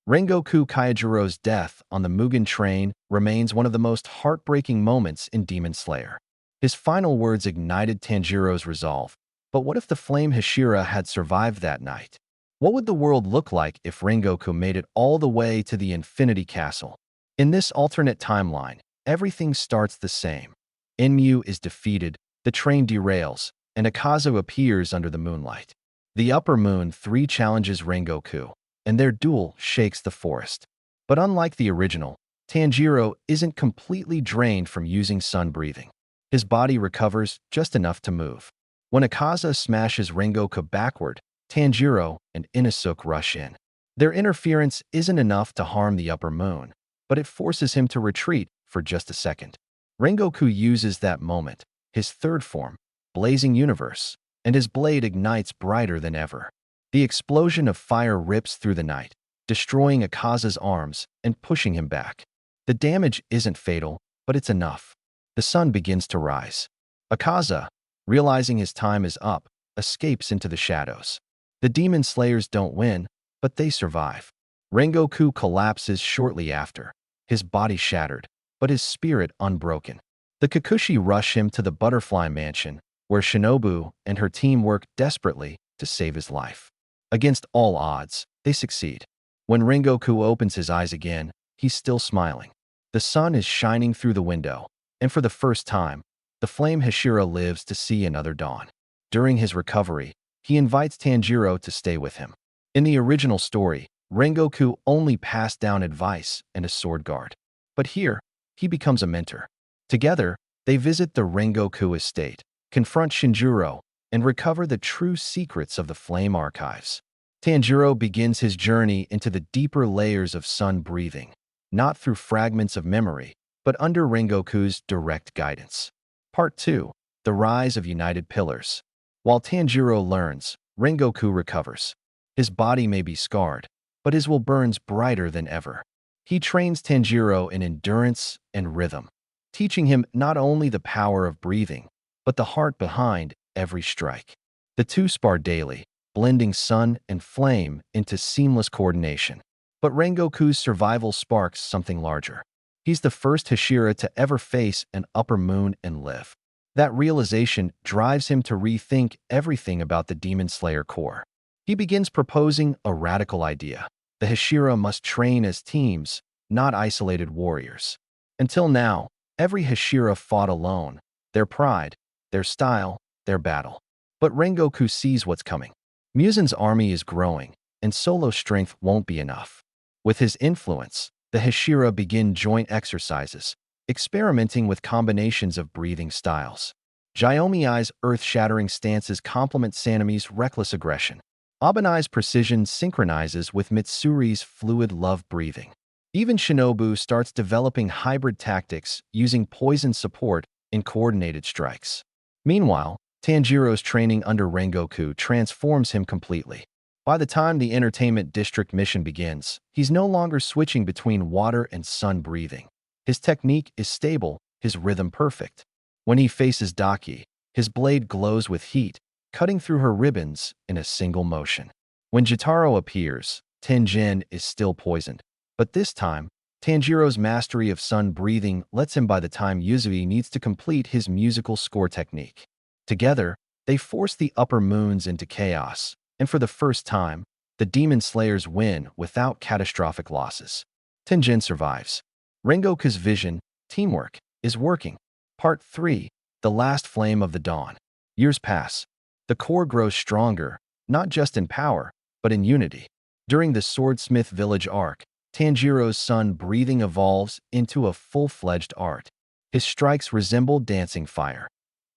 Rengoku Kyojuro's death on the Mugen Train remains one of the most heartbreaking moments in Demon Slayer. His final words ignited Tanjiro's resolve. But what if the Flame Hashira had survived that night? What would the world look like if Rengoku made it all the way to the Infinity Castle? In this alternate timeline, everything starts the same. Enmu is defeated, the train derails, and Akaza appears under the moonlight. The Upper Moon 3 challenges Rengoku, and their duel shakes the forest. But unlike the original, Tanjiro isn't completely drained from using sun breathing. His body recovers just enough to move. When Akaza smashes Rengoku backward, Tanjiro and Inosuke rush in. Their interference isn't enough to harm the Upper Moon, but it forces him to retreat for just a second. Rengoku uses that moment, his third form, Blazing Universe, and his blade ignites brighter than ever. The explosion of fire rips through the night, destroying Akaza's arms and pushing him back. The damage isn't fatal, but it's enough. The sun begins to rise. Akaza, realizing his time is up, escapes into the shadows. The Demon Slayers don't win, but they survive. Rengoku collapses shortly after, his body shattered, but his spirit unbroken. The Kikuchi rush him to the Butterfly Mansion, where Shinobu and her team work desperately to save his life. Against all odds, they succeed. When Rengoku opens his eyes again, he's still smiling. The sun is shining through the window, and for the first time, the Flame Hashira lives to see another dawn. During his recovery, he invites Tanjiro to stay with him. In the original story, Rengoku only passed down advice and a sword guard. But here, he becomes a mentor. Together, they visit the Rengoku estate, confront Shinjuro, and recover the true secrets of the Flame Archives. Tanjiro begins his journey into the deeper layers of sun breathing, not through fragments of memory, but under Rengoku's direct guidance. Part 2. The Rise of United Pillars. While Tanjiro learns, Rengoku recovers. His body may be scarred, but his will burns brighter than ever. He trains Tanjiro in endurance and rhythm, teaching him not only the power of breathing, but the heart behind every strike. The two spar daily, blending sun and flame into seamless coordination. But Rengoku's survival sparks something larger. He's the first Hashira to ever face an upper moon and live. That realization drives him to rethink everything about the Demon Slayer core. He begins proposing a radical idea. The Hashira must train as teams, not isolated warriors. Until now, every Hashira fought alone, their pride, their style, their battle. But Rengoku sees what's coming. Muzan's army is growing, and solo strength won't be enough. With his influence, the Hashira begin joint exercises, experimenting with combinations of breathing styles. Gyomei's earth-shattering stances complement Sanemi's reckless aggression. Abanai's precision synchronizes with Mitsuri's fluid love breathing. Even Shinobu starts developing hybrid tactics using poison support in coordinated strikes. Meanwhile, Tanjiro's training under Rengoku transforms him completely. By the time the Entertainment District mission begins, he's no longer switching between water and sun breathing. His technique is stable, his rhythm perfect. When he faces Daki, his blade glows with heat, cutting through her ribbons in a single motion. When Jotaro appears, Tenjin is still poisoned. But this time, Tanjiro's mastery of sun breathing lets him by the time Yuzui needs to complete his musical score technique. Together, they force the upper moons into chaos, and for the first time, the Demon Slayers win without catastrophic losses. Tenjin survives. Rengoku's vision, teamwork, is working. Part 3. The Last Flame of the Dawn. Years pass. The core grows stronger, not just in power, but in unity. During the Swordsmith Village arc, Tanjiro's sun breathing evolves into a full-fledged art. His strikes resemble dancing fire,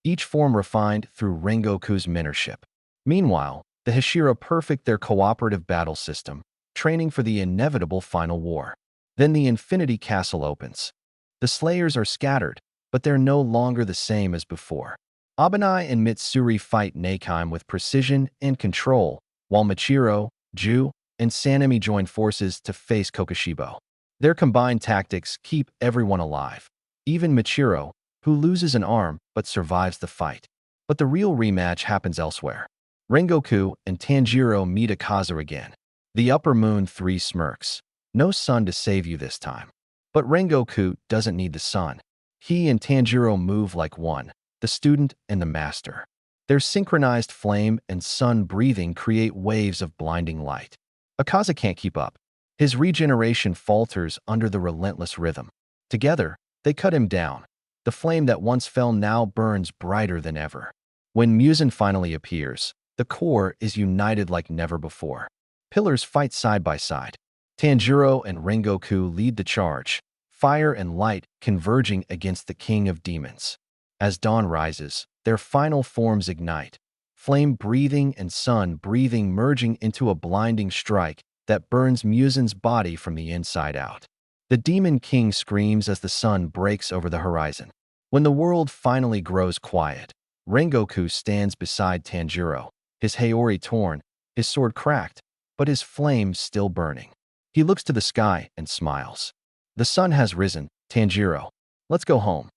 each form refined through Rengoku's mentorship. Meanwhile, the Hashira perfect their cooperative battle system, training for the inevitable final war. Then the Infinity Castle opens. The Slayers are scattered, but they're no longer the same as before. Abanai and Mitsuri fight Neikime with precision and control, while Michiro, Ju, and Sanemi join forces to face Kokushibo. Their combined tactics keep everyone alive, even Michiro, who loses an arm but survives the fight. But the real rematch happens elsewhere. Rengoku and Tanjiro meet Akaza again. The Upper Moon 3 smirks. No sun to save you this time. But Rengoku doesn't need the sun. He and Tanjiro move like one, the student and the master. Their synchronized flame and sun breathing create waves of blinding light. Akaza can't keep up. His regeneration falters under the relentless rhythm. Together, they cut him down. The flame that once fell now burns brighter than ever. When Muzan finally appears, the core is united like never before. Pillars fight side by side. Tanjiro and Rengoku lead the charge, fire and light converging against the king of demons. As dawn rises, their final forms ignite, flame breathing and sun breathing merging into a blinding strike that burns Muzan's body from the inside out. The Demon King screams as the sun breaks over the horizon. When the world finally grows quiet, Rengoku stands beside Tanjiro, his haori torn, his sword cracked, but his flame still burning. He looks to the sky and smiles. The sun has risen, Tanjiro. Let's go home.